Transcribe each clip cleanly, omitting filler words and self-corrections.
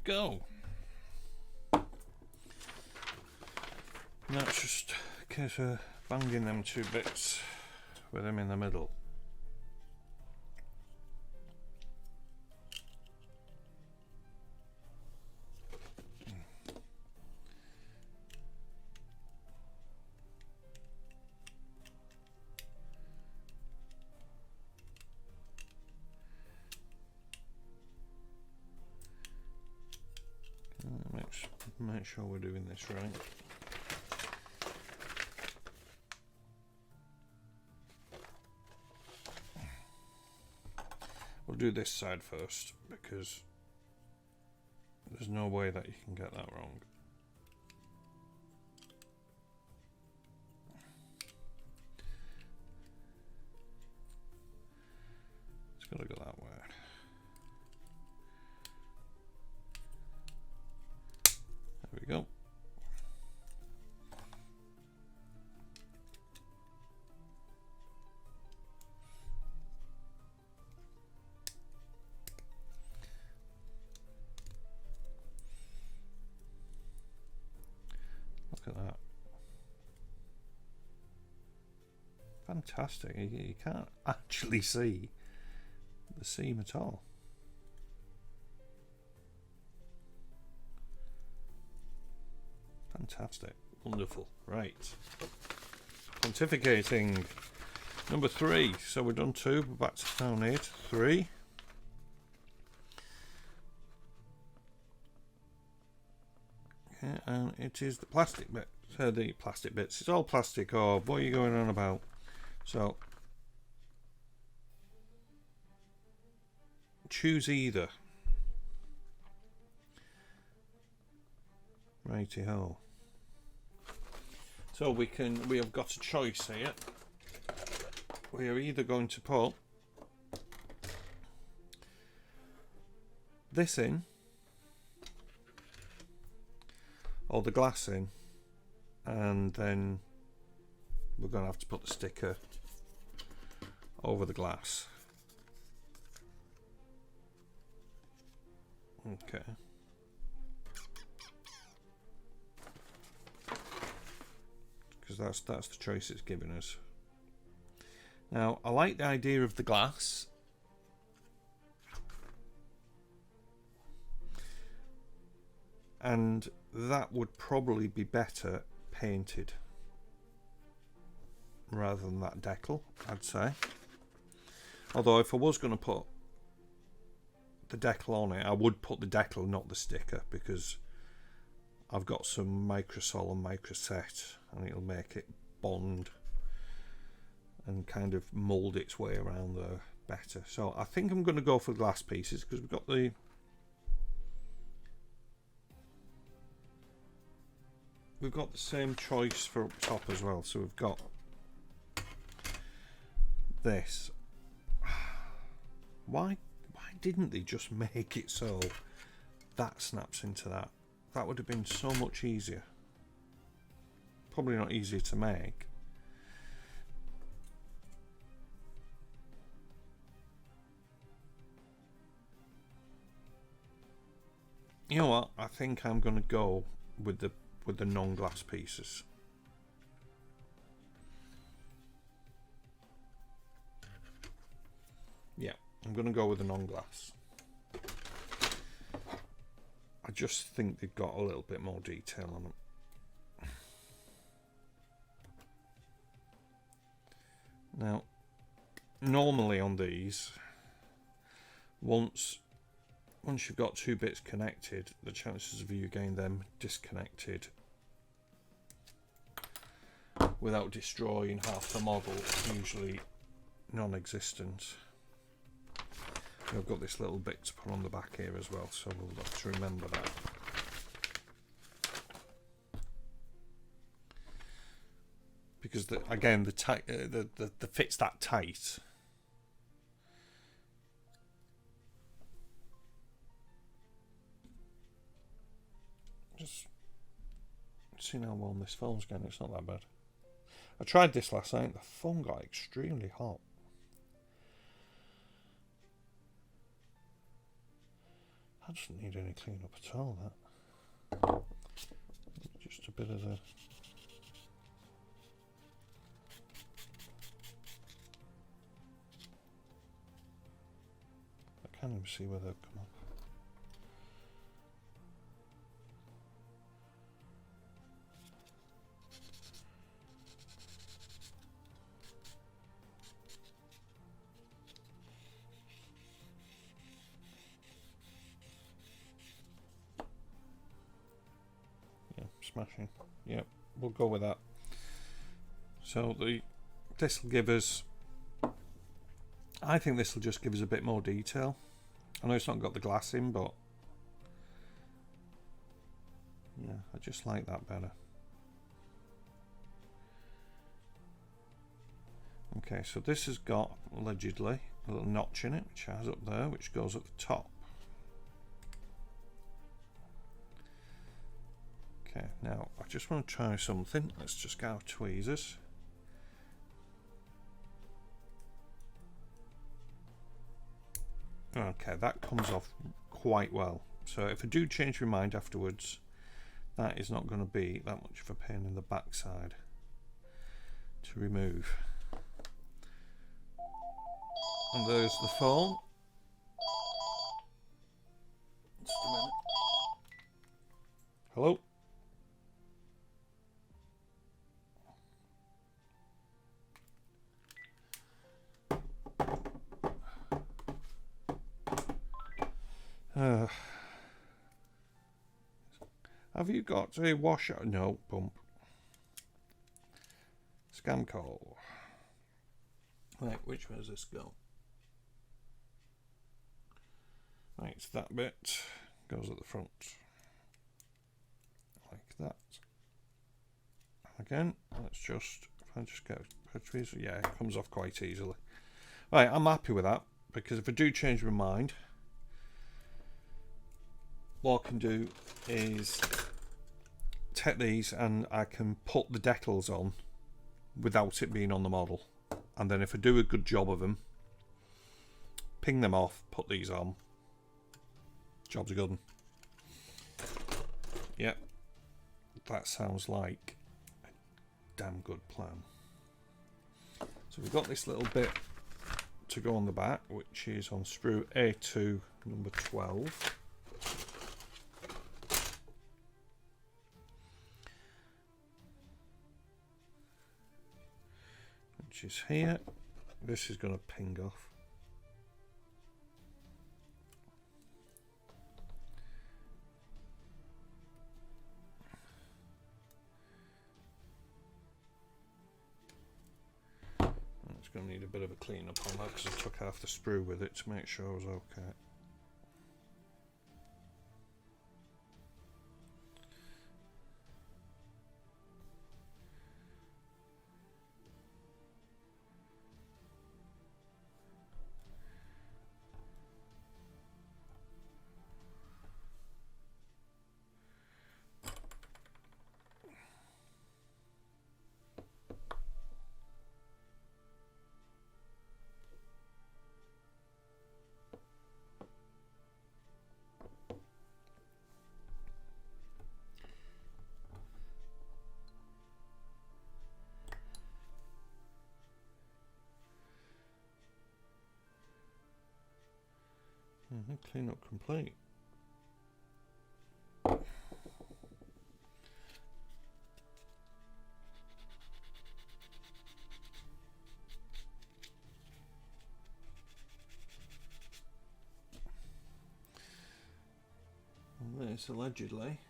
go. That's just a case of banging them two bits with them in the middle. Make sure we're doing this right. We'll do this side first because there's no way that you can get that wrong. It's got to go that way. There we go. Look at that. Fantastic. You can't actually see the seam at all. Fantastic. Wonderful. Right. Pontificating. Number 3. So we've done 2. We're back to down 8. 3. Okay, and it is the plastic bit. The plastic bits. It's all plastic. Oh, what are you going on about? So choose either. Righty ho. So we have got a choice here. We are either going to put this in or the glass in, and then we're going to have to put the sticker over the glass. Okay. Because that's the choice it's giving us. Now, I like the idea of the glass. And that would probably be better painted rather than that decal, I'd say. Although if I was going to put the decal on it, I would put the decal, not the sticker, because I've got some microsol and microset, and it'll make it bond and kind of mould its way around there better. So I think I'm going to go for glass pieces because we've got the same choice for up top as well. So we've got this. Why didn't they just make it so that snaps into that? That would have been so much easier. Probably not easier to make. You know what? I think I'm going to go with the non-glass pieces. Yeah, I'm going to go with the non-glass. I just think they've got a little bit more detail on them. Now, normally on these, once you've got two bits connected, the chances of you getting them disconnected without destroying half the model is usually non-existent. I've got this little bit to put on the back here as well, so we'll have to remember that. Because again, the fit's that tight. Just seeing how warm this phone's getting. It's not that bad. I tried this last night. The phone got extremely hot. That doesn't need any clean up at all, that. Just a bit of the... I can't even see where they've come off. Smashing. Yep, we'll go with that. So this will give us, I think this will just give us a bit more detail. I know it's not got the glass in, but yeah, I just like that better. Okay, so this has got, allegedly, a little notch in it, which it has up there, which goes at the top. Okay, now I just want to try something. Let's just get our tweezers. Okay, that comes off quite well. So if I do change my mind afterwards, that is not going to be that much of a pain in the backside to remove. And there's the phone. Just a minute. Hello? Have you got a washer? No, pump. Scam call. Right, which way does this go? Right, so that bit goes at the front. Like that. Again, let's just, if I just get a tweezer, yeah, it comes off quite easily. Right, I'm happy with that, because if I do change my mind, what I can do is take these and I can put the decals on without it being on the model, and then if I do a good job of them, ping them off, put these on, job's a good one. Yep, that sounds like a damn good plan. So we've got this little bit to go on the back, which is on sprue A2 number 12. Which is here. This is going to ping off. It's going to need a bit of a clean up on that because I took half the sprue with it to make sure it was okay. Clean up complete. And this allegedly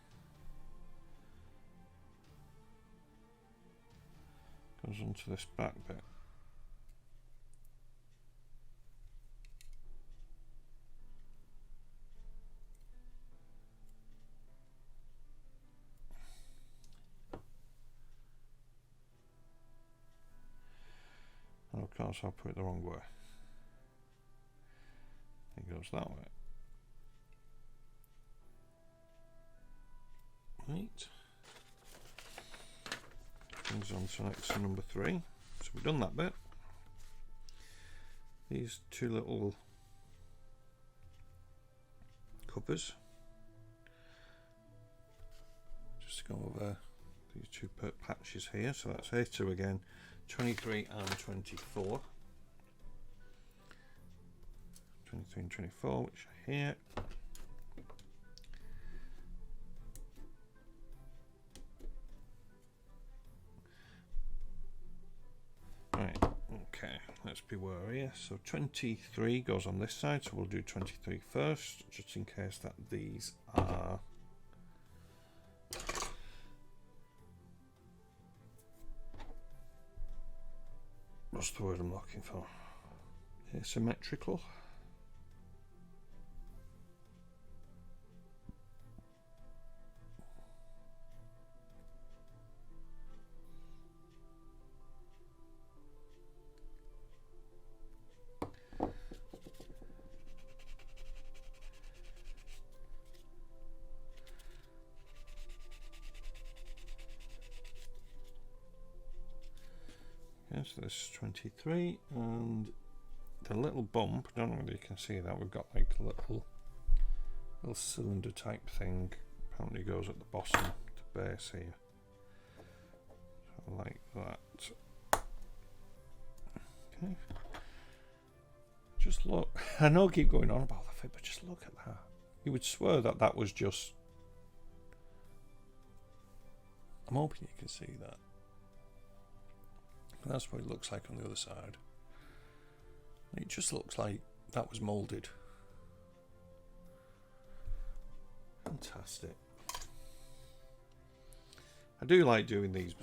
goes onto this back bit. And of course I'll put it the wrong way. It goes that way. Right. Brings on to next to number 3. So we've done that bit. These two little covers. Just go over these two patches here. So that's A2 again, 23 and 24. 23 and 24, which are here. Right, okay, let's be wary. So 23 goes on this side, so we'll do 23 first, just in case that these are what's the word I'm looking for? Asymmetrical. So this is 23, and the little bump, I don't know whether you can see that, we've got like a little cylinder type thing, apparently goes at the bottom to base here, so like that. Okay, just look, I know I keep going on about the fit, but just look at that. You would swear that that was just, I'm hoping you can see that. That's what it looks like on the other side. It just looks like that was moulded. Fantastic. I do like doing these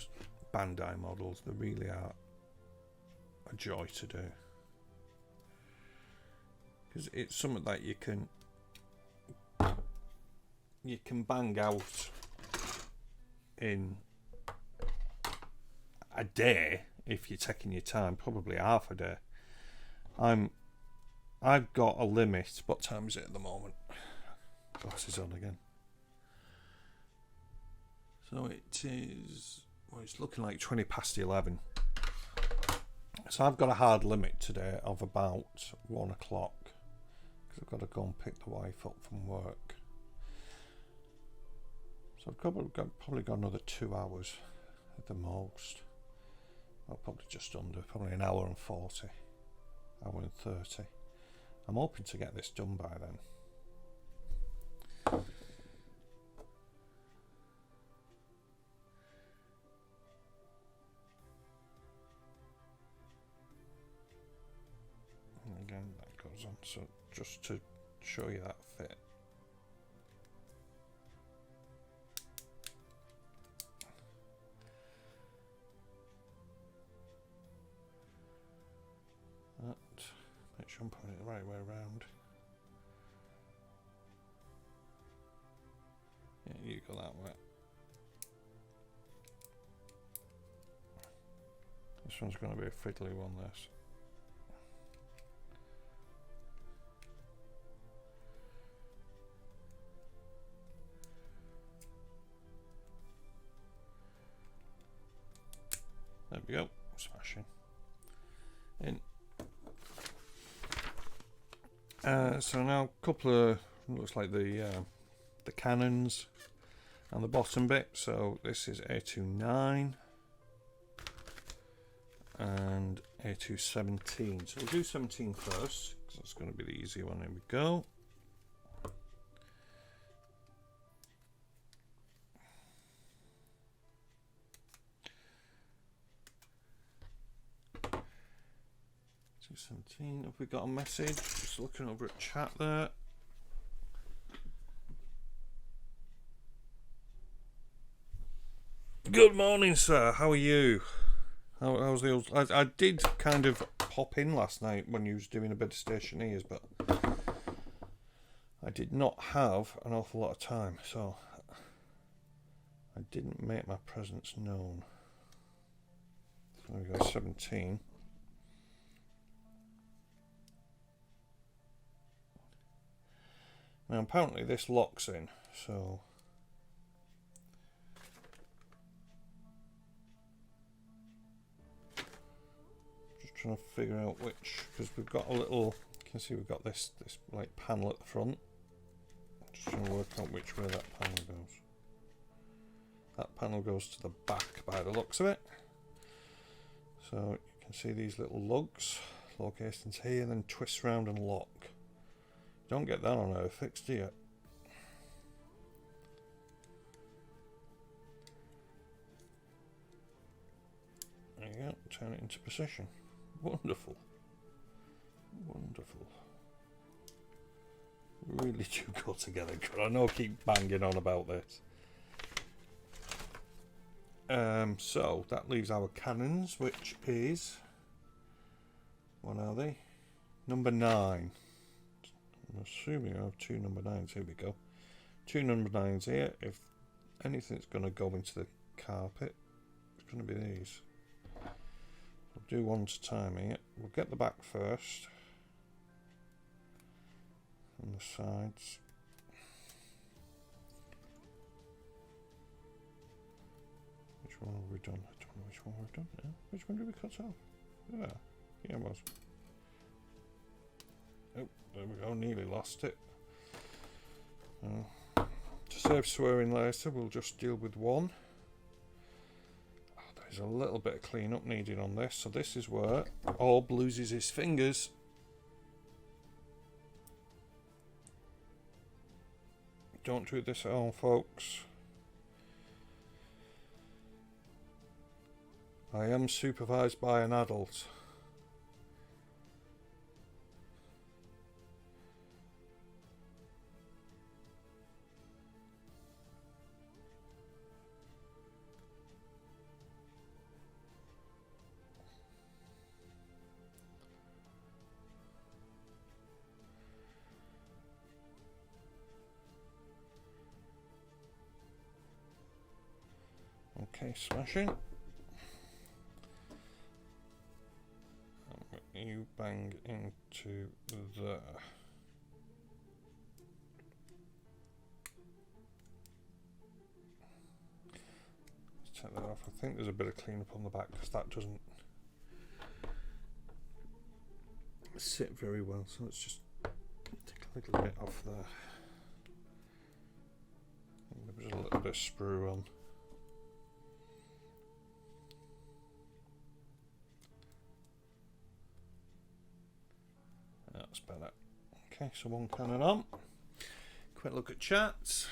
Bandai models. They really are a joy to do. Because it's something that you can bang out in a day. If you're taking your time, probably half a day. I've got a limit. What time is it at the moment? Glasses on again. So it is, well, it's looking like 20 past 11. So I've got a hard limit today of about 1 o'clock, because I've got to go and pick the wife up from work. So I've probably got another 2 hours at the most. Well, probably just under, probably an hour and 40, hour and 30. I'm hoping to get this done by then. And again, that goes on, so just to show you that fit. Make sure I'm putting it the right way around. Yeah, you go that way. This one's going to be a fiddly one, this. There we go, smashing. In. So now a couple of, looks like the cannons and the bottom bit. So this is A29 and A217. So we'll do 17 first, because that's going to be the easy one. Here we go. Have we got a message? Just looking over at chat there. Good morning, sir. How are you? How's the old... I did kind of pop in last night when you was doing a bit of stationeers, but I did not have an awful lot of time, so I didn't make my presence known. So there we go, 17. Now apparently this locks in, so just trying to figure out which, because we've got a little, you can see we've got this like panel at the front, trying to work out which way that panel goes. That panel goes to the back by the looks of it. So you can see these little lugs, lock hastings here, and then twist round and lock. Don't get that on there fixed, do you? There you go, turn it into position. Wonderful. Wonderful. Really do go together. I know I keep banging on about this. So that leaves our cannons, which is, what are they? Number 9. I'm assuming I have 2 number 9s. Here we go. 2 number 9s here. If anything's going to go into the carpet, it's going to be these. We'll do one at a time here. We'll get the back first. And the sides. Which one have we done? I don't know which one we've done now. Which one did we cut off? Yeah, it was. Oh, there we go, nearly lost it. To save swearing later, we'll just deal with one. Oh, there's a little bit of clean up needed on this, so this is where Orb loses his fingers. Don't do this at home, folks. I am supervised by an adult. Okay, smashing. You bang into there. Let's take that off. I think there's a bit of cleanup on the back because that doesn't sit very well. So let's just take a little bit off there. There was a little bit of sprue on. That's better. Okay, so one cannon on. Quick look at chats.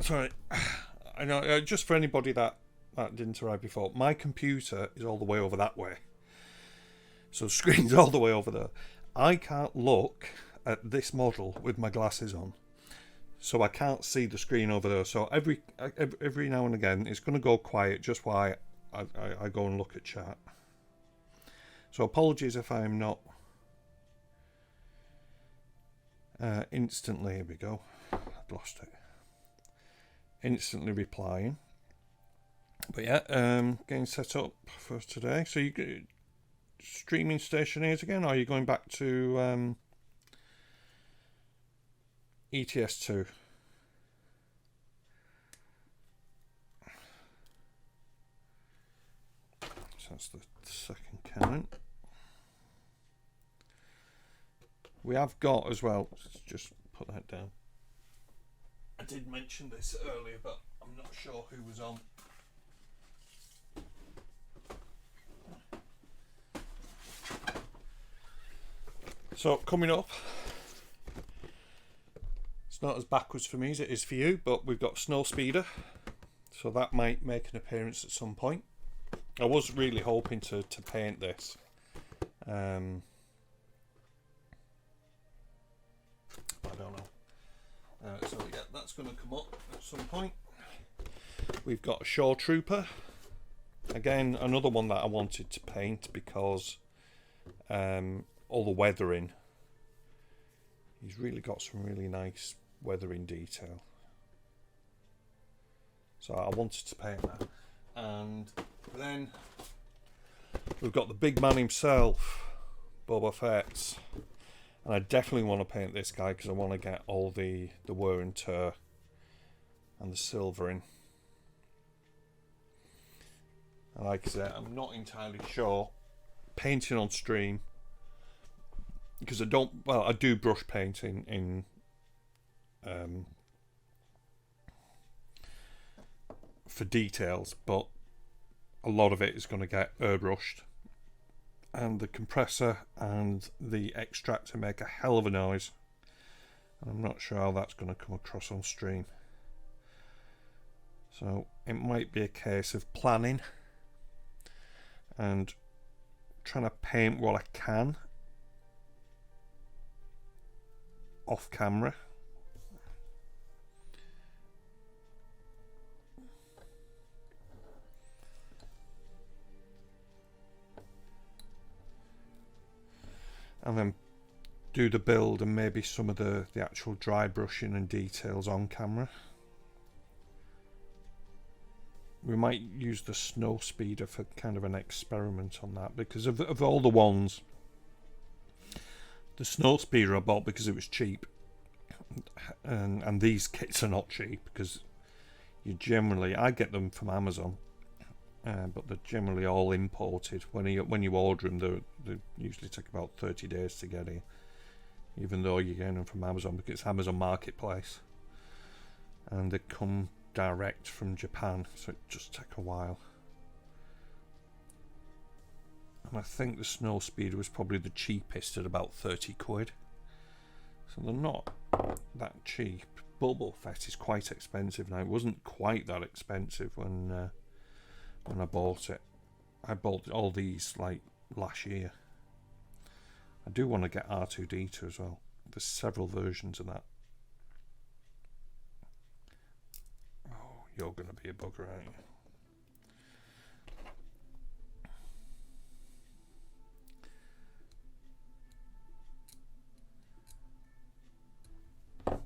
Sorry, I know. Just for anybody that didn't arrive before, my computer is all the way over that way, so the screen's all the way over there. I can't look at this model with my glasses on. So I can't see the screen over there. So every now and again, it's going to go quiet just while I go and look at chat. So apologies if I'm not instantly. Here we go. I've lost it. Instantly replying. But yeah, getting set up for today. So you streaming station is again, or are you going back to ETS2? So that's the second cannon. We have got as well, let's just put that down. I did mention this earlier, but I'm not sure who was on. So coming up, it's not as backwards for me as it is for you, but we've got Snow Speeder, so that might make an appearance at some point. I was really hoping to paint this. I don't know. So yeah, that's going to come up at some point. We've got a Shore Trooper. Again, another one that I wanted to paint because all the weathering. He's really got some really nice weathering detail. So I wanted to paint that. And then we've got the big man himself, Boba Fett. And I definitely want to paint this guy because I want to get all the wear and tear and the silvering. And like I said, I'm not entirely sure. Painting on stream, because I don't. Well, I do brush painting in for details, but a lot of it is going to get airbrushed, and the compressor and the extractor make a hell of a noise. I'm not sure how that's going to come across on stream. So it might be a case of planning and trying to paint what I can off camera. And then do the build and maybe some of the actual dry brushing and details on camera. We might use the snow speeder for kind of an experiment on that, because of all the ones, the snow speeder I bought because it was cheap, and these kits are not cheap, because you generally, I get them from Amazon, but they're generally all imported. When you order them, they usually take about 30 days to get here, even though you're getting them from Amazon because it's Amazon Marketplace, and they come direct from Japan, so it just take a while. And I think the snow speeder was probably the cheapest at about 30 quid, so they're not that cheap. Bubble Fett is quite expensive now. It wasn't quite that expensive when I bought it. I bought all these like last year. I do want to get R2D2 as well. There's several versions of that. Oh, you're going to be a bugger, aren't you?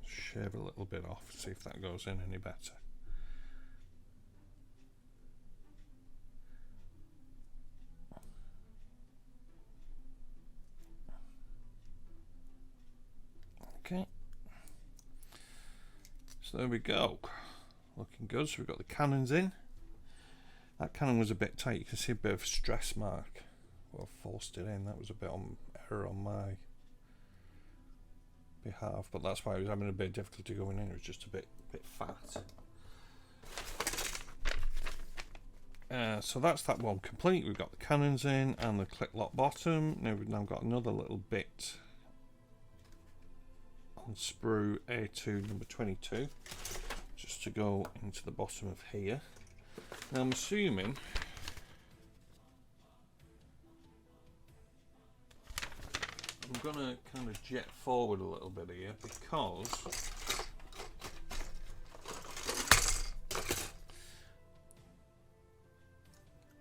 Shave a little bit off, see if that goes in any better. Okay, so there we go, looking good. So we've got the cannons in. That cannon was a bit tight, you can see a bit of a stress mark. Well, I forced it in, that was a bit on error on my behalf, but that's why I was having a bit of difficulty going in. It was just a bit fat. So that's that one complete. We've got the cannons in and the click lock bottom. Now we've got another little bit on sprue A2 number 22, just to go into the bottom of here. Now I'm assuming I'm going to kind of jet forward a little bit here, because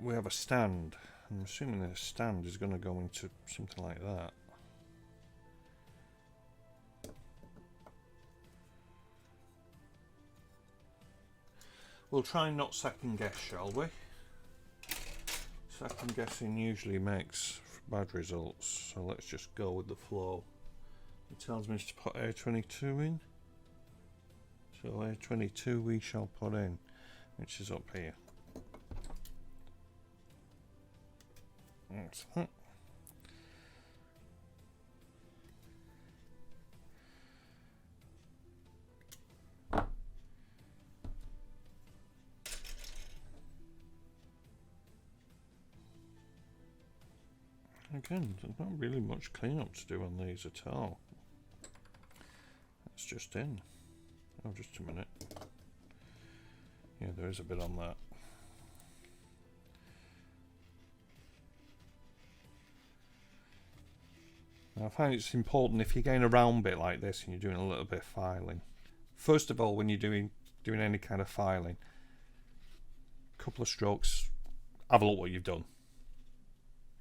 we have a stand. I'm assuming the stand is going to go into something like that. We'll try and not second guess, shall we? Second guessing usually makes bad results, so let's just go with the flow. It tells me to put A22 in, so A22 we shall put in, which is up here. That's that. Again, there's not really much cleanup to do on these at all. That's just in. Oh, just a minute. Yeah, there is a bit on that. Now, I find it's important if you're getting a round bit like this and you're doing a little bit of filing. First of all, when you're doing any kind of filing, a couple of strokes, have a look what you've done.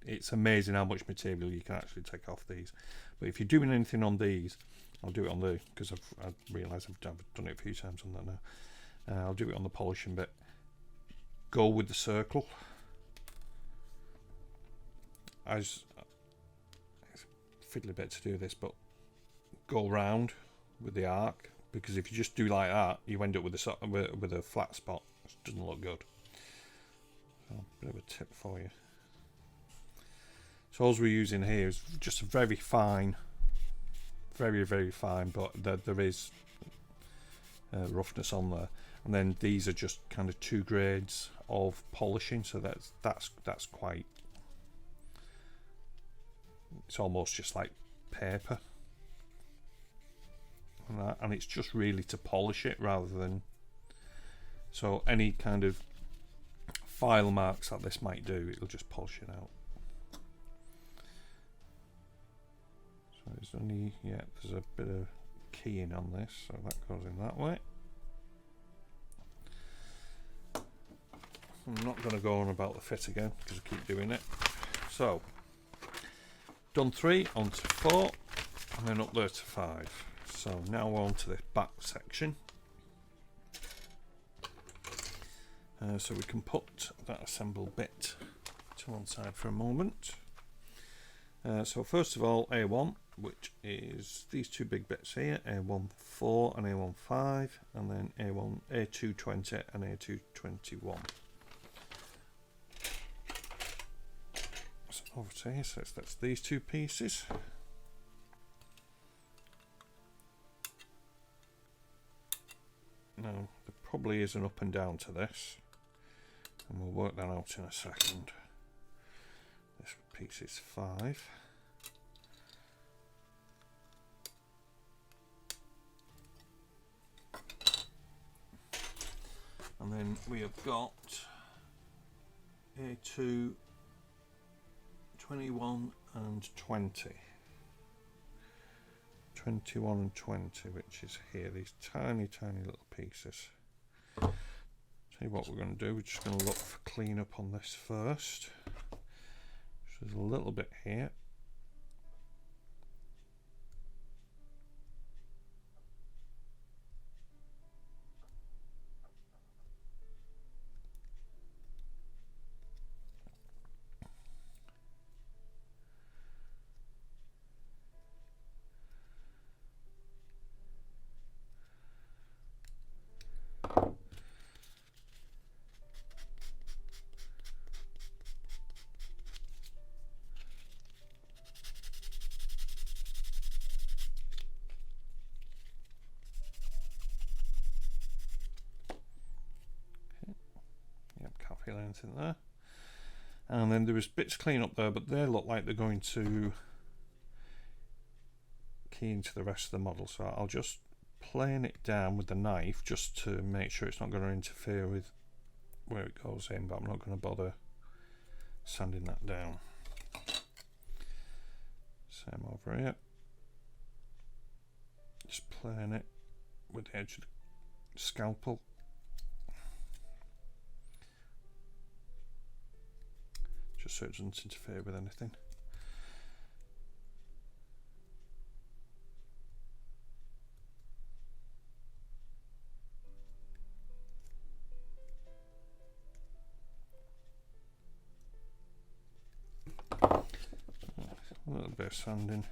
It's amazing how much material you can actually take off these. But if you're doing anything on these, I'll do it on the, because I've realised I've done it a few times on that now. I'll do it on the polishing bit. Go with the circle. It's a fiddly bit to do this, but go round with the arc, because if you just do like that, you end up with a flat spot. It doesn't look good. So, a bit of a tip for you. So all we're using here is just a very fine, very fine, but there is roughness on there. And then these are just kind of 2 grades of polishing, so that's quite. It's almost just like paper, and it's just really to polish it rather than. So any kind of file marks that this might do, it'll just polish it out. So there's only, yeah, there's a bit of keying on this, so that goes in that way. I'm not going to go on about the fit again because I keep doing it. So, done 3, on to 4, and then up there to 5. So now we're on to the back section. So we can put that assembled bit to one side for a moment. So first of all, A1, which is these 2 big bits here, A14 and A15, and then A220 and A221. So over to here, so that's these 2 pieces. Now, there probably is an up and down to this, and we'll work that out in a second. This piece is 5. And then we have got A2, 21 and 20. 21 and 20, which is here, these tiny little pieces. Tell you what we're going to do, we're just going to look for clean up on this first. So there's a little bit here. Feel anything there, and then there was bits clean up there, but they look like they're going to key into the rest of the model, so I'll just plane it down with the knife just to make sure it's not going to interfere with where it goes in, but I'm not going to bother sanding that down. Same over here, just plane it with the edge of the scalpel. Just so it doesn't interfere with anything. A little bit of sanding.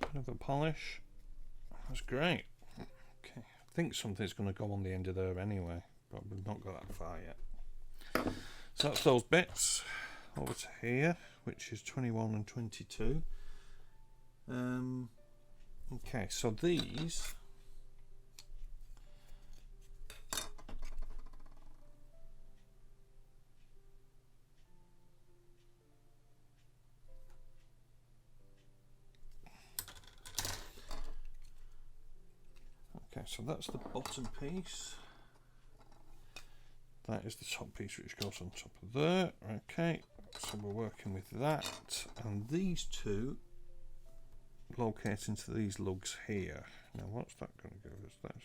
A bit of a polish. That's great. Okay, I think something's going to go on the end of there anyway, but we've not got that far yet. So that's those bits. Over to here, which is 21 and 22. Okay, so these so that's the bottom piece. That is the top piece which goes on top of there. Okay, so we're working with that, and these 2 locate into these lugs here. Now what's that going to give us? This.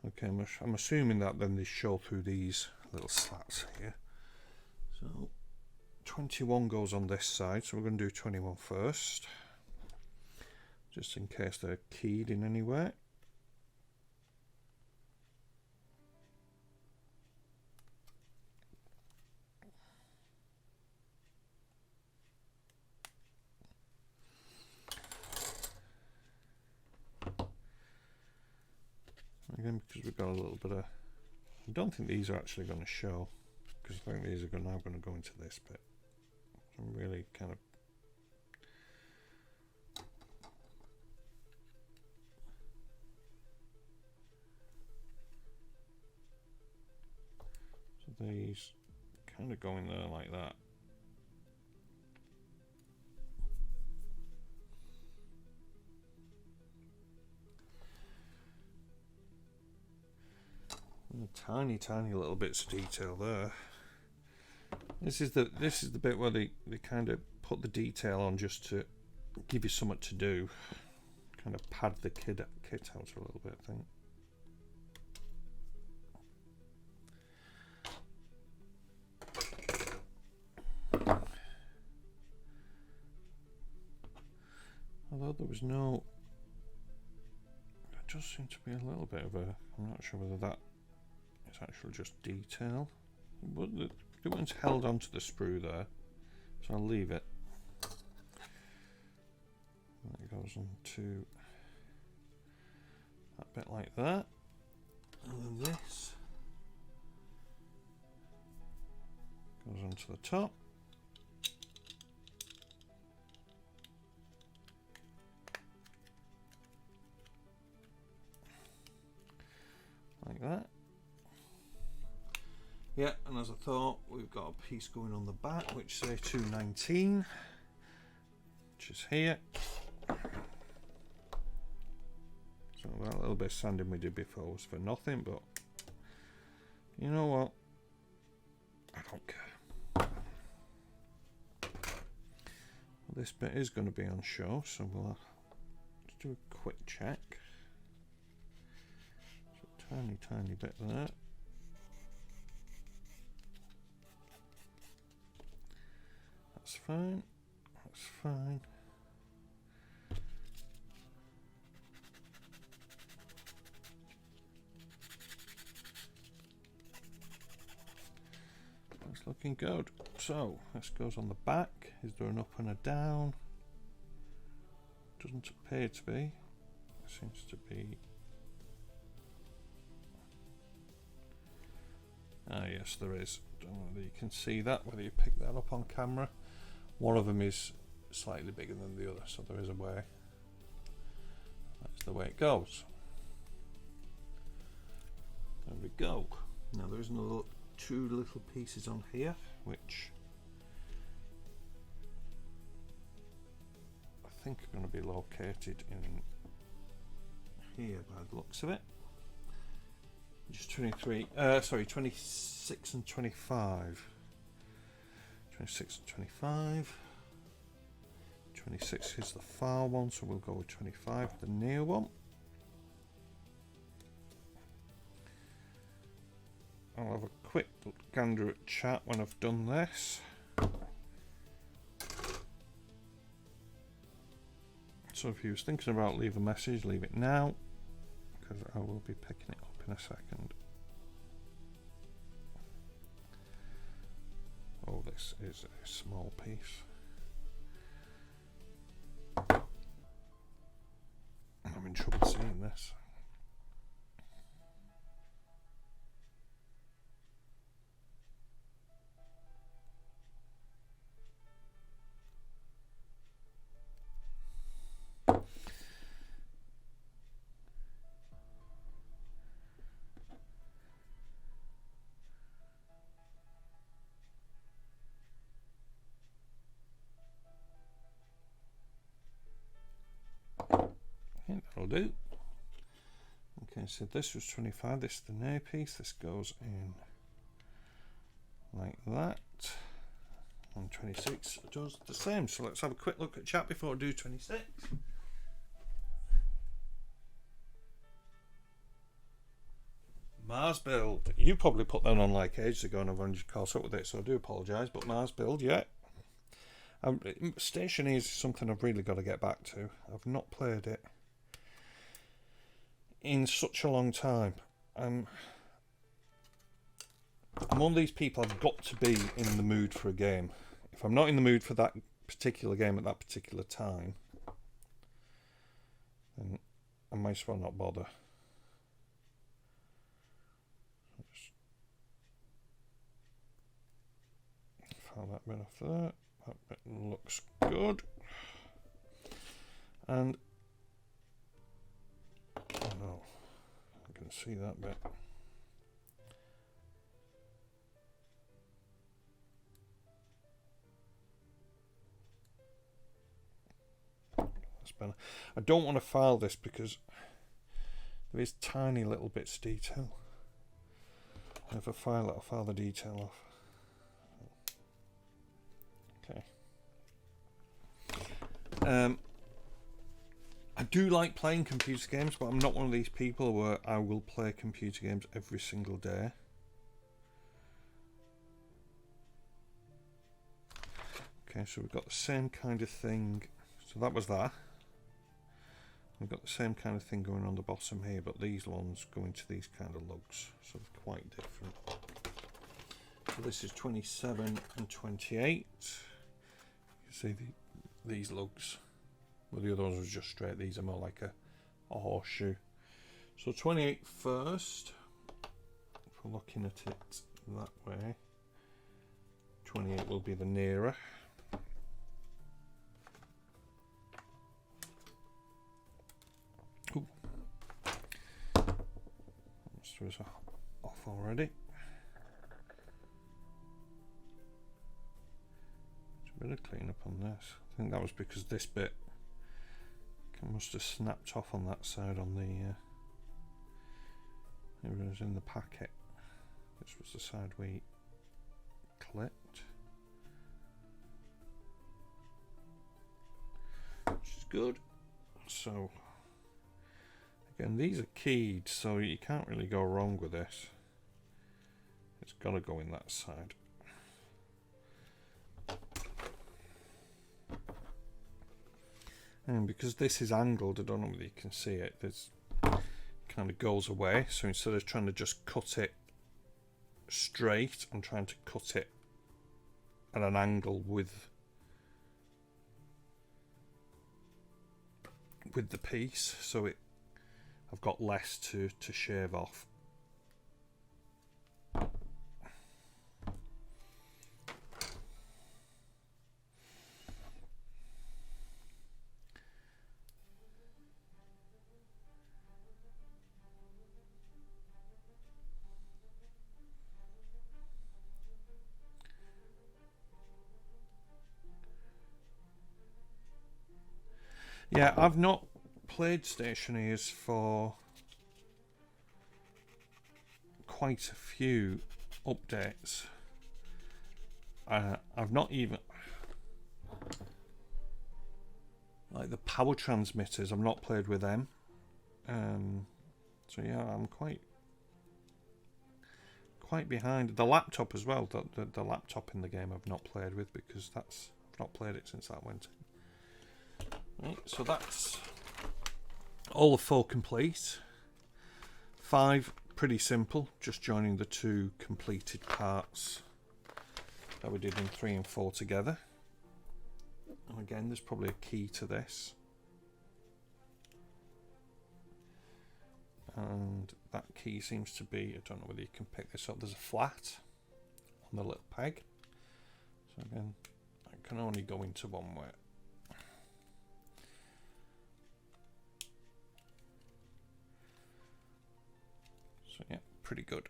Okay, I'm assuming that then they show through these little slats here. So 21 goes on this side, so we're going to do 21 first. Just in case they're keyed in any way. Again, because we've got a little bit of... I don't think these are actually going to show, because I think these are now going to go into this bit. I'm really kind of... So these kind of go in there like that. And tiny little bits of detail there. This is the bit where they kind of put the detail on just to give you something to do. Kind of pad the kit out a little bit, I think. Although there was no... There does seem to be a little bit of a... I'm not sure whether that is actually just detail. But the one's held onto the sprue there, so I'll leave it. That goes onto that bit like that. And then this goes onto the top. Like that. Yeah, and as I thought, we've got a piece going on the back which say 219, which is here. So that little bit of sanding we did before was for nothing, but you know what? I don't care. Well, this bit is going to be on show, so we'll just do a quick check. So tiny bit there. That's fine. That's fine. That's looking good. So this goes on the back. Is there an up and a down? Doesn't appear to be. It seems to be. Ah, yes, there is. Don't know whether you can see that, whether you pick that up on camera. One of them is slightly bigger than the other, so there is a way. That's the way it goes. There we go. Now there is another two little pieces on here, which I think are going to be located in here by the looks of it. Just 26 and 25. 26 and 25. 26 is the far one, so we'll go with 25, the near one. I'll have a quick gander at chat when I've done this. So if you was thinking about leave a message, leave it now, because I will be picking it up in a second. Oh, this is a small piece. I'm having trouble seeing this. That'll do. Okay, so this was 25, this is the near piece, this goes in like that, and 26 does the same. So let's have a quick look at chat before I do 26. Mars build, you probably put that on like ages ago and I've only caught up with it, so I do apologise, but Mars build, yeah. Station is something I've really got to get back to. I've not played it in such a long time. I'm one of these people, I've got to be in the mood for a game. If I'm not in the mood for that particular game at that particular time, then I might as well not bother. file that bit off there. That bit looks good. And oh no, I can see that bit. That's better. I don't want to file this because there is tiny little bits of detail. If I file it, I'll file the detail off. Okay. I do like playing computer games, but I'm not one of these people where I will play computer games every single day. Okay, so we've got the same kind of thing. So that was that. We've got the same kind of thing going on the bottom here, but these ones go into these kind of lugs, so they're quite different. So this is 27 and 28. You see these lugs. Well, the other ones was just straight. These are more like a horseshoe. So 28 first. If we're looking at it that way, 28 will be the nearer. Ooh. This was off already. There's a bit of clean up on this. I think that was because this bit must have snapped off on that side on the it was in the packet. This was the side we clipped, which is good. So again, these are keyed, so you can't really go wrong with this. It's got to go in that side. And because this is angled, I don't know whether you can see it, it kind of goes away. So instead of trying to just cut it straight, I'm trying to cut it at an angle with the piece, so I've got less to shave off. Yeah, I've not played Stationeers for quite a few updates. I've not even, like the power transmitters, I've not played with them. So yeah, I'm quite behind. The laptop as well, the laptop in the game I've not played with because I've not played it since that went in. Right, so that's all of 4 complete. 5 pretty simple, just joining the 2 completed parts that we did in 3 and 4 together. And again, there's probably a key to this, and that key seems to be, I don't know whether you can pick this up, there's a flat on the little peg, so again, it can only go into one way. So yeah, pretty good.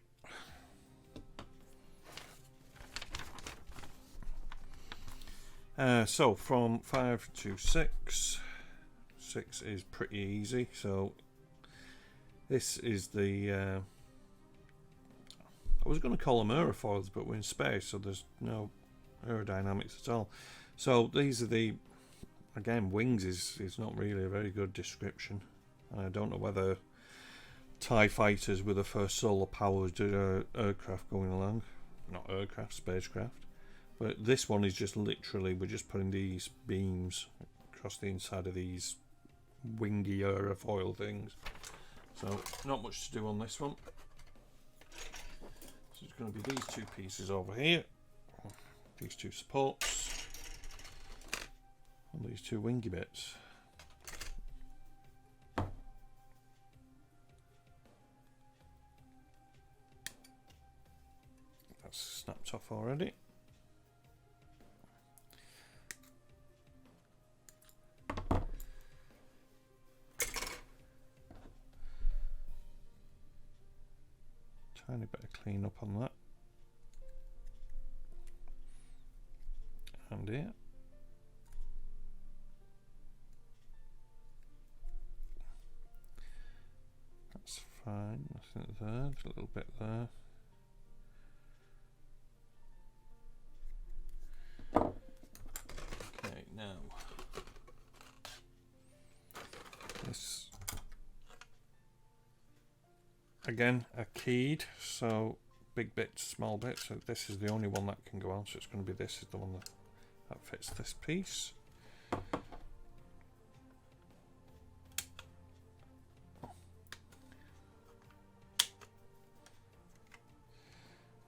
So from 5 to 6. 6 is pretty easy. So this is the I was going to call them aerofoils, but we're in space, so there's no aerodynamics at all. So these are the, again, wings is not really a very good description. I don't know whether TIE fighters were the first solar powered aircraft going along. Not aircraft, spacecraft. But this one is just literally, we're just putting these beams across the inside of these wingy aerofoil things. So not much to do on this one. So it's going to be these 2 pieces over here. These 2 supports. And these 2 wingy bits. That's snapped off already. tiny bit of clean up on that. And here. That's fine, nothing there, just a little bit there. Okay, now this again a keyed, so big bits, small bits. So this is the only one that can go on, so it's going to be this is the one that fits this piece.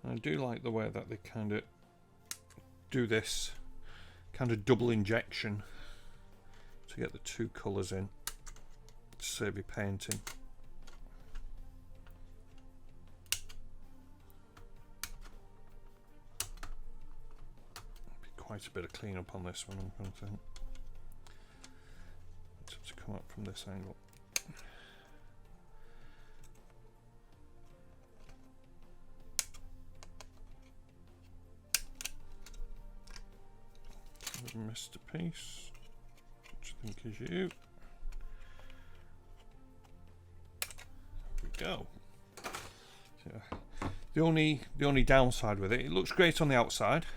I do like the way that they kind of do this kind of double injection to get the two colours in to save you painting. Be quite a bit of clean up on this one, I'm going to think. Let's have to come up from this angle. Missed a piece, which I think is you. There we go. So the only downside with it looks great on the outside,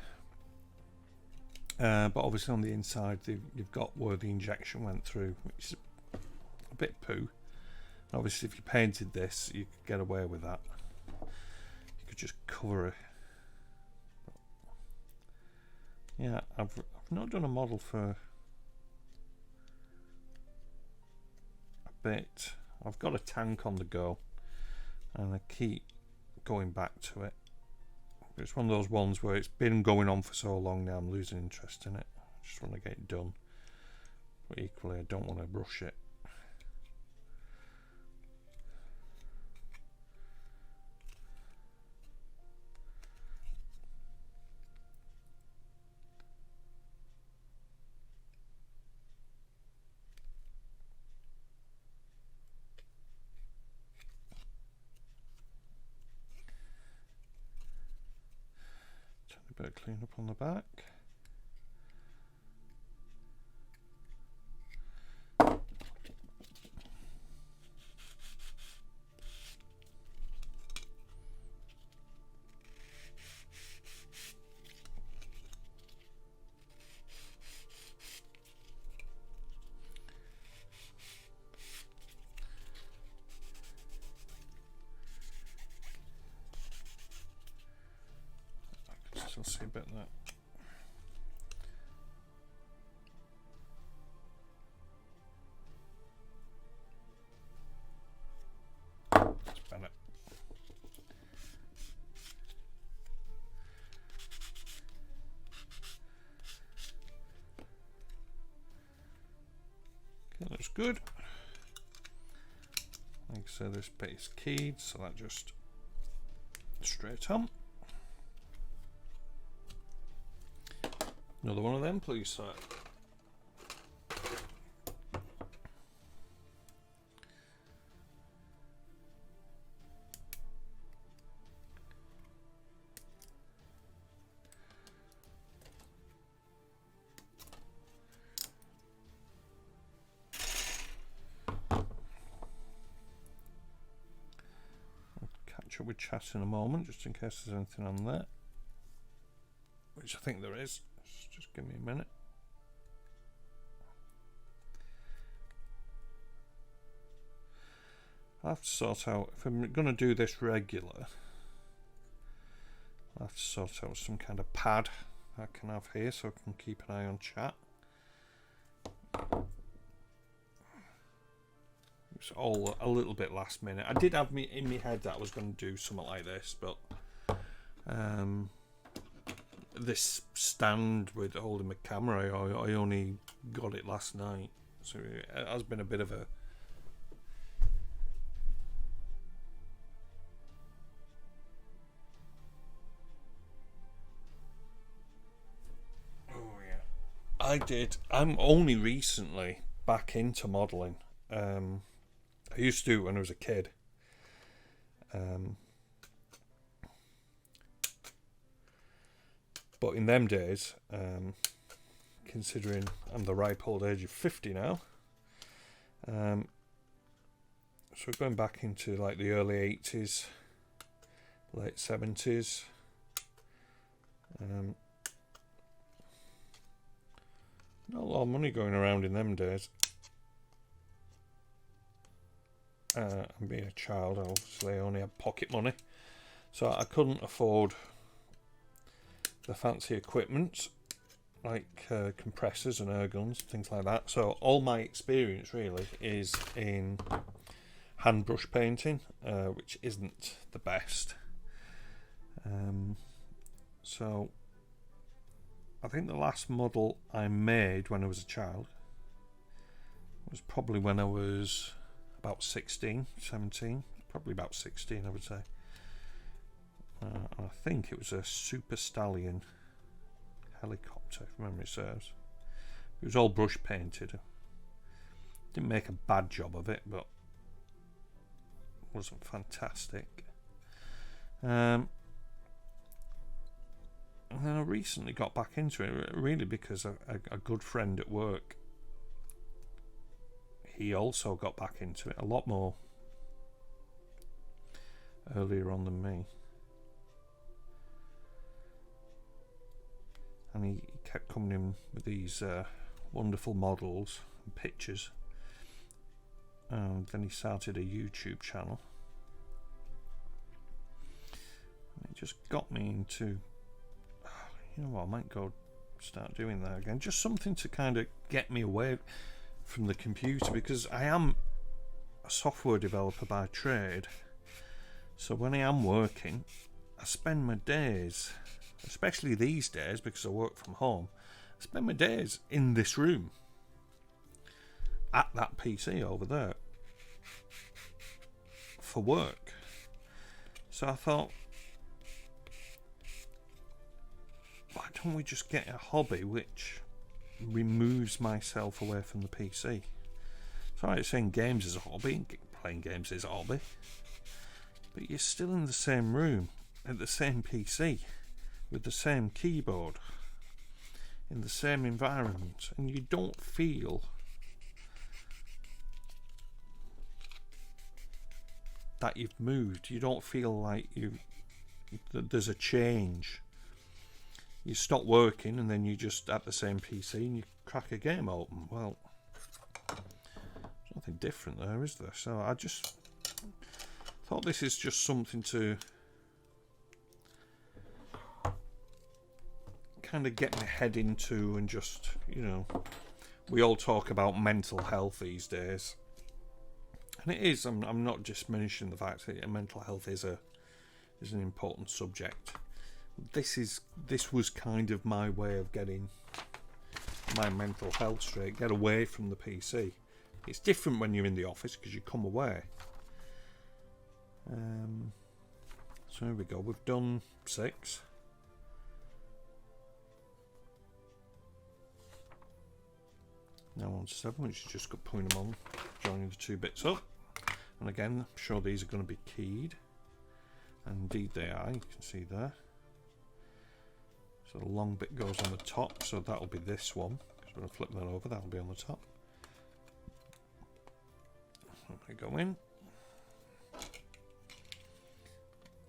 but obviously on the inside you've got where the injection went through, which is a bit poo. Obviously, if you painted this, you could get away with that. You could just cover it. Yeah, I've not done a model for a bit. I've got a tank on the go and I keep going back to it. It's one of those ones where it's been going on for so long now I'm losing interest in it. I just want to get it done, but equally I don't want to rush it. Bit of clean up on the back. Still see a bit of that. That's better. Okay, that's good. Like I said, this bit is keyed, so that just straight on. Another one of them, please, sir. I'll catch up with chat in a moment, just in case there's anything on there, which I think there is. Just give me a minute. I have to sort out, if I'm going to do this regular, I have to sort out some kind of pad I can have here so I can keep an eye on chat. It's all a little bit last minute. I did have me in my head that I was going to do something like this, but this stand with holding my camera, I only got it last night, so it has been a bit of a I'm only recently back into modelling. I used to do it when I was a kid, But in them days, considering I'm the ripe old age of 50 now, so going back into like the early 80s, late 70s, not a lot of money going around in them days. And being a child, obviously I only had pocket money, so I couldn't afford the fancy equipment like compressors and air guns, things like that. So all my experience really is in hand brush painting, which isn't the best. So I think the last model I made when I was a child was probably when I was about 16, 17, probably about 16 I would say. I think it was a Super Stallion helicopter, if memory serves. It was all brush painted. Didn't make a bad job of it, but wasn't fantastic. And then I recently got back into it, really because a good friend at work, he also got back into it a lot more earlier on than me. And he kept coming in with these wonderful models and pictures. And then he started a YouTube channel. And it just got me into, you know what, I might go start doing that again. Just something to kind of get me away from the computer, because I am a software developer by trade. So when I am working, I spend my days, especially these days because I work from home, I spend my days in this room at that PC over there for work. So I thought, why don't we just get a hobby which removes myself away from the PC? So I'm saying games is a hobby, playing games is a hobby, but you're still in the same room at the same PC with the same keyboard in the same environment, and you don't feel that you've moved. You don't feel like that there's a change. You stop working and then you just at the same PC and you crack a game open. Well, there's nothing different there, is there? So I just thought this is just something to kind of get my head into, and just, you know, we all talk about mental health these days, and it is. I'm not just diminishing the fact that mental health is an important subject. This was kind of my way of getting my mental health straight, get away from the PC. It's different when you're in the office because you come away. So here we go. We've done 6. Now on to 7, which is just got putting them on, joining the 2 bits up. And again, I'm sure these are going to be keyed. And indeed they are, you can see there. So the long bit goes on the top, so that'll be this one. So we're going to flip that over, that'll be on the top. So we go in.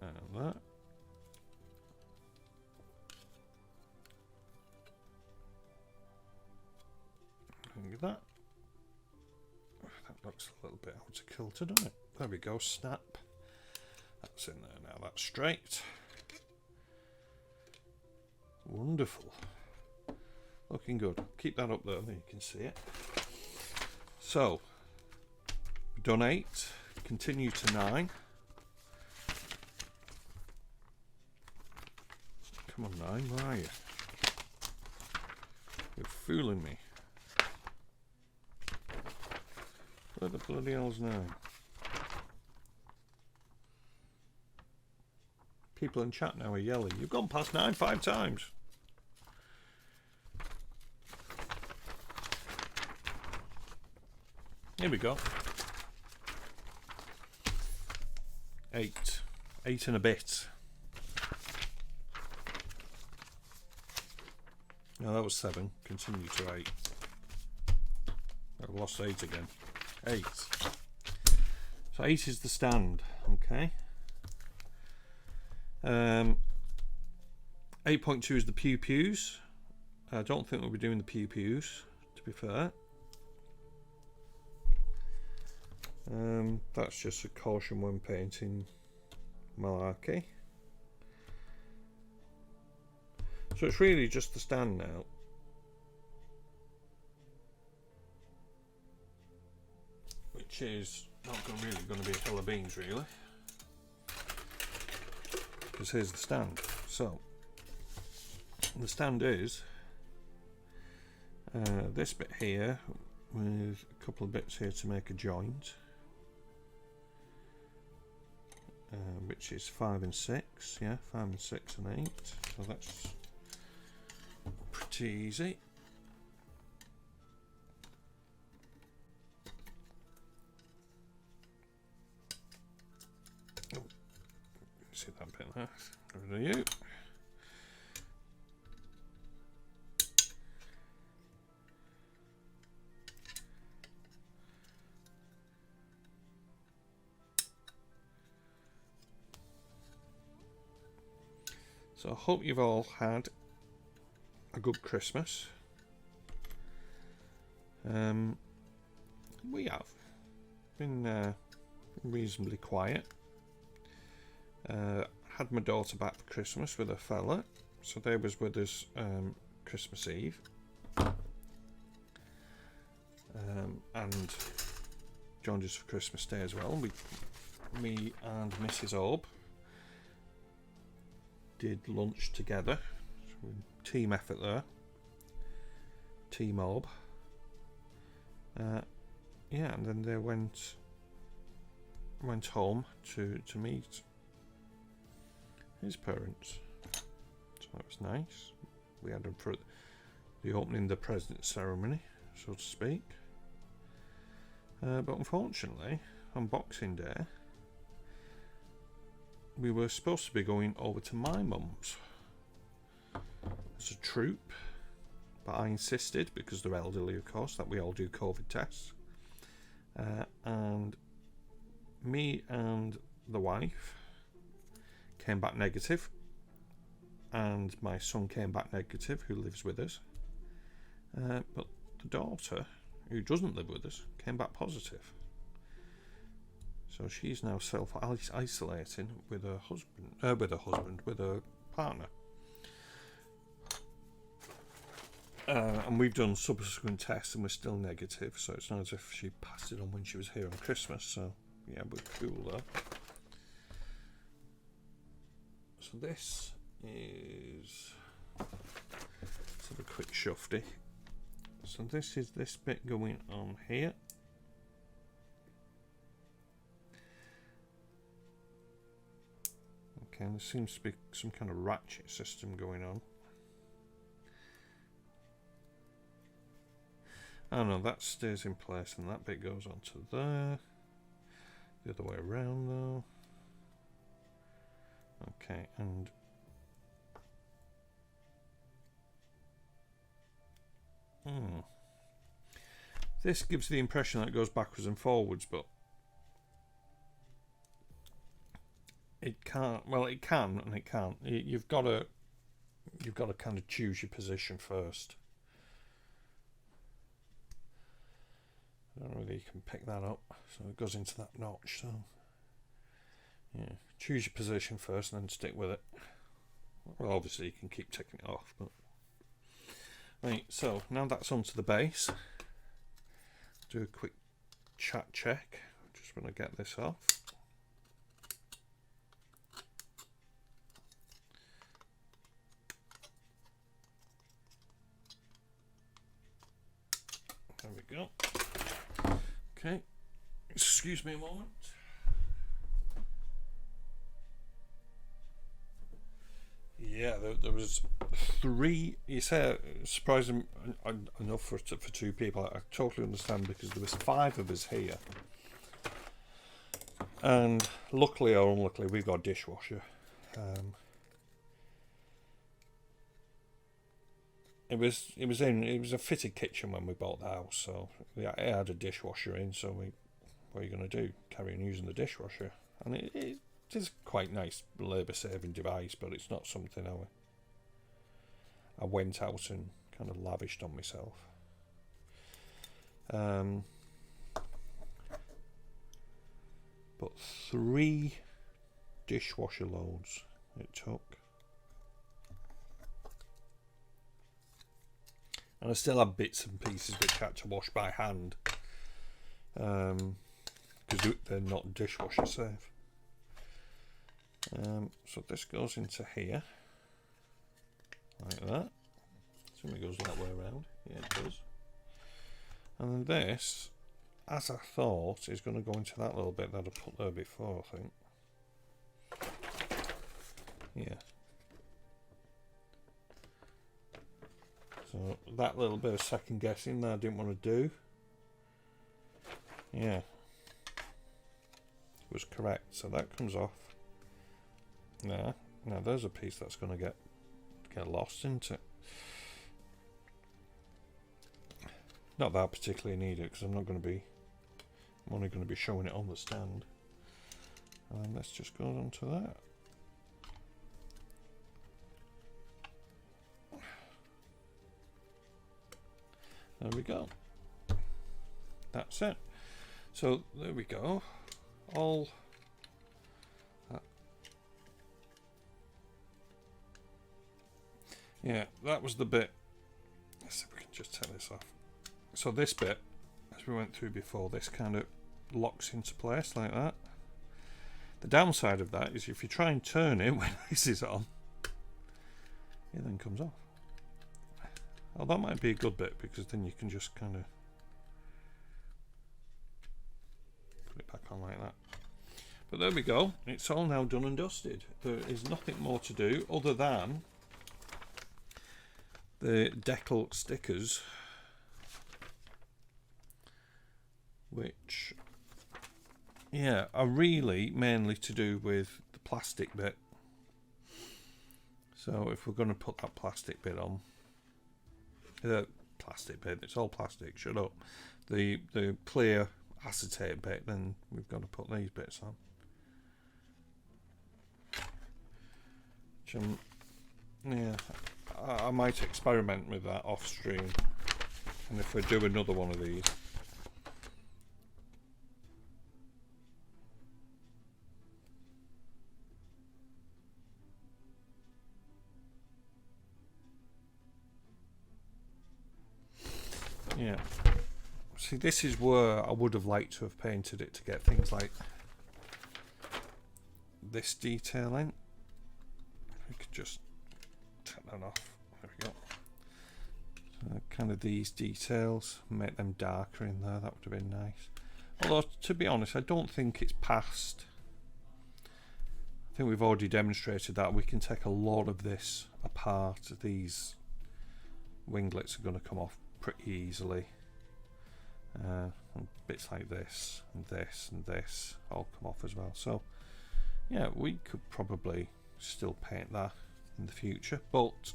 And that. Look at that. That looks a little bit out of kilter, doesn't it? There we go, snap. That's in there now, that's straight. Wonderful. Looking good. Keep that up there, you can see it. So, done 8, continue to 9. Come on, 9, where are you? You're fooling me. Where the bloody hell's 9? People in chat now are yelling, you've gone past 9 5 times. Here we go. 8 and a bit. No, that was 7. Continue to 8. I've lost 8 again. 8. So 8 is the stand. Okay. 8.2 is the pew pews. I don't think we'll be doing the pew pews, to be fair. That's just a caution when painting malarkey. So it's really just the stand now. Which is not really going to be a hill of beans, really. Because here's the stand. So the stand is this bit here with a couple of bits here to make a joint, which is 5 and 6. Yeah, 5 and 6 and 8. So that's pretty easy. Oh, see that bit there? Over to you. So I hope you've all had a good Christmas. We have been reasonably quiet. Had my daughter back for Christmas with her fella, so they was with us Christmas Eve, and joined us for Christmas Day as well. Me and Mrs. Orb did lunch together. So team effort there. Team Orb. Yeah, and then they went home to meet his parents. So that was nice. We had them for the opening the present ceremony, so to speak. But unfortunately, on Boxing Day, we were supposed to be going over to my mum's as a troop, but I insisted, because they're elderly of course, that we all do COVID tests, and me and the wife came back negative, and my son came back negative, who lives with us, but the daughter, who doesn't live with us, came back positive. So she's now self-isolating with her partner. And we've done subsequent tests and we're still negative, so it's not as if she passed it on when she was here on Christmas, so yeah, we're cool though. So this is sort of a quick shufty. So this is this bit going on here. Okay, and there seems to be some kind of ratchet system going on. Oh no, that stays in place and that bit goes on to there. The other way around though. Okay, and this gives the impression that it goes backwards and forwards, but it can't. Well, it can and it can't. You've got to kind of choose your position first. I don't know whether you can pick that up. So it goes into that notch. So yeah, choose your position first and then stick with it. Well, obviously you can keep taking it off, but right. So now that's onto the base. Do a quick chat check. Just want to get this off. There we go. Okay, excuse me a moment. Yeah, there was 3. You say surprising enough for 2 people. I totally understand, because there was 5 of us here, and luckily or unluckily, we've got a dishwasher. it was a fitted kitchen when we bought the house, so it had a dishwasher in. So what are you going to do? Carry on using the dishwasher, and it is quite nice labour saving device, but it's not something I went out and kind of lavished on myself. But 3 dishwasher loads it took. And I still have bits and pieces which I had to wash by hand, because they're not dishwasher safe. So this goes into here, like that. Something goes that way around. Yeah, it does. And then this, as I thought, is going to go into that little bit that I put there before, I think. Yeah. So that little bit of second guessing that I didn't want to do, yeah, was correct. So that comes off. Now there's a piece that's going to get lost into it. Not that I particularly need it, because I'm only going to be showing it on the stand. And let's just go on to that. There we go. That's it. So there we go. All that. Yeah, that was the bit. Let's see if we can just take this off. So this bit, as we went through before, this kind of locks into place like that. The downside of that is if you try and turn it when this is on, it then comes off. Oh, that might be a good bit, because then you can just kind of put it back on like that. But there we go. It's all now done and dusted. There is nothing more to do other than the decal stickers, which, yeah, are really mainly to do with the plastic bit. So if we're going to put that plastic bit on, plastic bit, it's all plastic, shut up, the clear acetate bit, then we've got to put these bits on. Which yeah, I might experiment with that off stream, and if we do another one of these, yeah. See, this is where I would have liked to have painted it to get things like this detailing. We could just take that off. There we go. So kind of these details, make them darker in there. That would have been nice. Although, to be honest, I don't think it's past. I think we've already demonstrated that we can take a lot of this apart. These winglets are going to come off pretty easily. And bits like this and this and this all come off as well. So yeah, we could probably still paint that in the future, but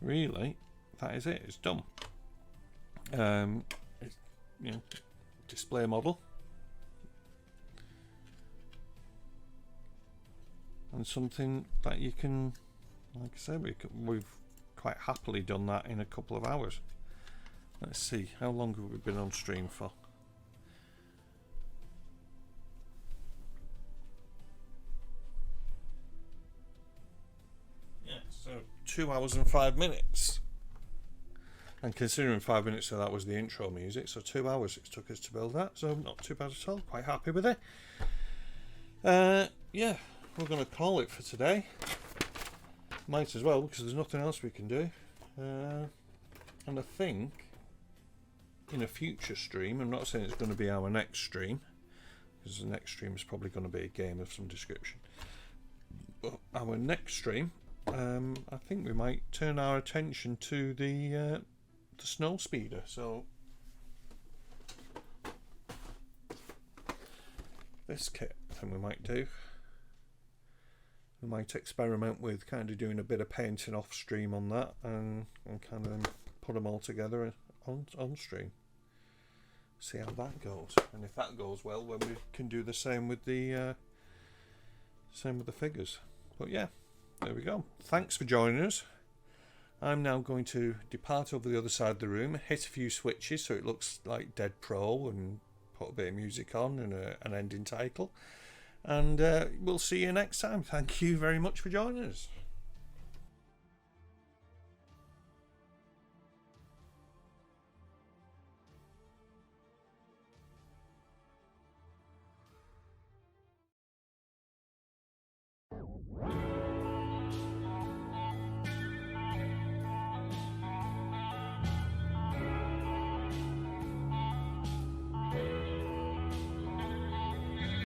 really that is it. It's done. It's, you know, display model, and something that you can, like I said, we've quite happily done that in a couple of hours. Let's see, how long have we been on stream for? Yeah, so 2 hours and 5 minutes. And considering 5 minutes of that was the intro music, so 2 hours it took us to build that, so not too bad at all, quite happy with it. Yeah, we're going to call it for today. Might as well, because there's nothing else we can do. And I think in a future stream, I'm not saying it's going to be our next stream, because the next stream is probably going to be a game of some description, but our next stream, I think we might turn our attention to the snow speeder. So this kit, I think we might do. we might experiment with kind of doing a bit of painting off stream on that, and kind of then put them all together on stream. See how that goes, and if that goes well, then we can do the same with the figures. But yeah, there we go. Thanks for joining us. I'm now going to depart over the other side of the room, hit a few switches so it looks like Dead Pro, and put a bit of music on and an ending title. And we'll see you next time. Thank you very much for joining us.